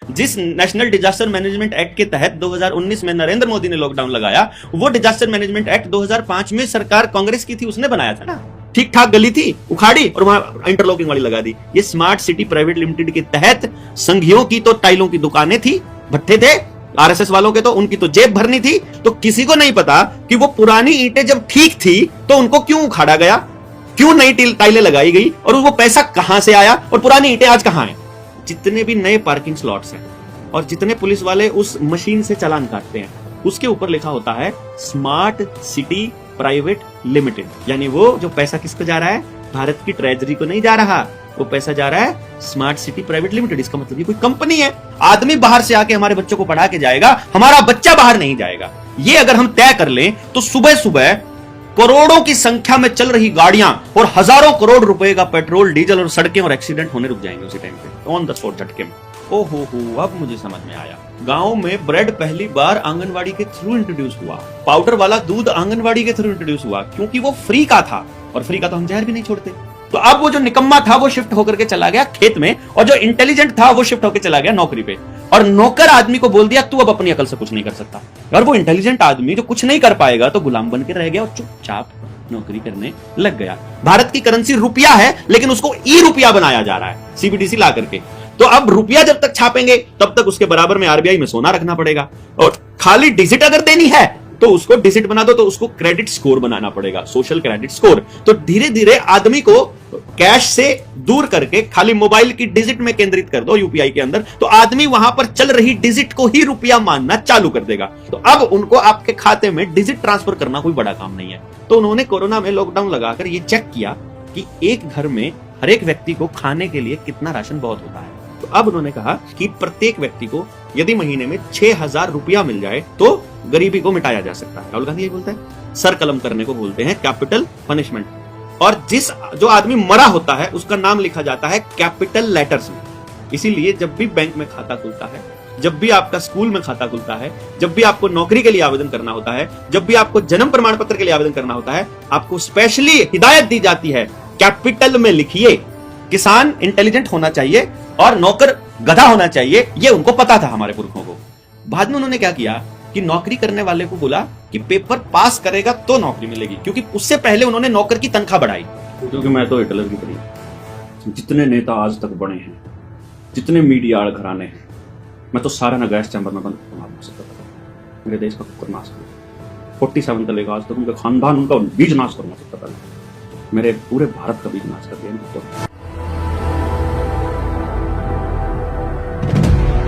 जिस national disaster management act के तहत 2019 में नरेंद्र मोदी ने लॉकडाउन लगाया, वो डिजास्टर मैनेजमेंट एक्ट 2005 में सरकार कांग्रेस की थी, उसने बनाया था ना। ठीक ठाक गली थी, उखाड़ी और वहां इंटरलॉकिंग वाली लगा दी। ये स्मार्ट सिटी प्राइवेट लिमिटेड के तहत संघियों की तो टाइलों की दुकानें थी, भट्ठे थे, आरएसएस वालों के तो उनकी तो जेब भरनी थी। तो किसी को नहीं पता कि वो पुरानी ईंटें जब ठीक थी तो उनको क्यों उखाड़ा गया, क्यों नई टाइलें लगाई गई, और वो पैसा कहां से आया, और पुरानी ईंटें आज कहां हैं। जितने भी नए पार्किंग स्लॉट्स हैं और जितने पुलिस वाले उस मशीन से चालान काटते हैं, उसके ऊपर लिखा होता है स्मार्ट सिटी प्राइवेट लिमिटेड। यानी वो जो पैसा किसको जा रहा है, भारत की ट्रेजरी को नहीं जा रहा, वो पैसा जा रहा है स्मार्ट सिटी प्राइवेट लिमिटेड। इसका मतलब ये कोई कंपनी है। आदमी बाहर से आके हमारे बच्चों को पढ़ा के जाएगा, हमारा बच्चा बाहर नहीं जाएगा। ये अगर हम तय कर लें तो सुबह सुबह करोड़ों की संख्या में चल रही गाड़ियां और हजारों करोड़ रुपए का पेट्रोल, डीजल और सड़कें और एक्सीडेंट होने रुक जाएंगे उसी टाइम पे, ऑन द स्पॉट झटके में। ओहो, अब मुझे समझ में आया। गांव में ब्रेड पहली बार आंगनवाड़ी के थ्रू इंट्रोड्यूस हुआ, पाउडर वाला दूध आंगनवाड़ी के थ्रू इंट्रोड्यूस हुआ, क्योंकि वो फ्री का था, और फ्री का तो हम जहर भी नहीं छोड़ते। तो अब वो जो निकम्मा था वो शिफ्ट होकर के चला गया खेत में, और जो इंटेलिजेंट था वो शिफ्ट होकर चला गया नौकरी पे। और नौकर आदमी को बोल दिया तू अब अपनी अकल से कुछ नहीं कर सकता। और वो इंटेलिजेंट आदमी जो कुछ नहीं कर पाएगा तो गुलाम बन के रह गया और चुपचाप नौकरी करने लग गया। भारत की करेंसी रुपया है, लेकिन उसको ई रुपया बनाया जा रहा है सीबीडीसी ला करके। तो अब रुपया जब तक छापेंगे तब तक उसके बराबर में आरबीआई में सोना रखना पड़ेगा, और खाली डिजिट अगर देनी है तो उसको डिजिट बना दो, तो उसको क्रेडिट स्कोर बनाना पड़ेगा, सोशल क्रेडिट स्कोर। तो धीरे धीरे आदमी को कैश से दूर करके खाली मोबाइल की डिजिट में केंद्रित कर दो यूपीआई के अंदर, तो आदमी वहां पर चल रही डिजिट को ही रुपया मानना चालू कर देगा। तो अब उनको आपके खाते में डिजिट ट्रांसफर करना कोई बड़ा काम नहीं है। तो उन्होंने कोरोना में लॉकडाउन लगाकर ये चेक किया कि एक घर में हर एक व्यक्ति को खाने के लिए कितना राशन बहुत होता है। तो अब उन्होंने कहा कि प्रत्येक व्यक्ति को यदि महीने में 6,000 रुपया मिल जाए तो गरीबी को मिटाया जा सकता है। राहुल गांधी ये बोलता है, सर कलम करने को बोलते हैं कैपिटल पनिशमेंट। और जो आदमी मरा होता है उसका नाम लिखा जाता है कैपिटल लेटर्स में। इसीलिए जब भी बैंक में खाता खुलता है, जब भी आपका स्कूल में खाता खुलता है, जब भी आपको नौकरी के लिए आवेदन करना होता है, जब भी आपको जन्म प्रमाण पत्र के लिए आवेदन करना होता है, आपको स्पेशली हिदायत दी जाती है कैपिटल में लिखिए। किसान इंटेलिजेंट होना चाहिए और नौकर गधा होना चाहिए, ये उनको पता था हमारे पुरखों को। बाद में उन्होंने क्या किया कि नौकरी करने वाले को बोला कि पेपर पास करेगा तो नौकरी मिलेगी, क्योंकि उससे पहले उन्होंने नौकर की तनख्वाह बढ़ाई। क्योंकि मैं तो हिटलर की तरह, जितने नेता आज तक बने हैं, जितने मीडिया घराने हैं, मैं तो सारा ना गैस चैम्बर में बंद करना सकता था। मेरे देश का कुकर नाश कर 47 तक लेगा आज तक उनका खानदान, उनका बीज नाश करना सकता था। मेरे पूरे भारत का बीज नाश कर दिया।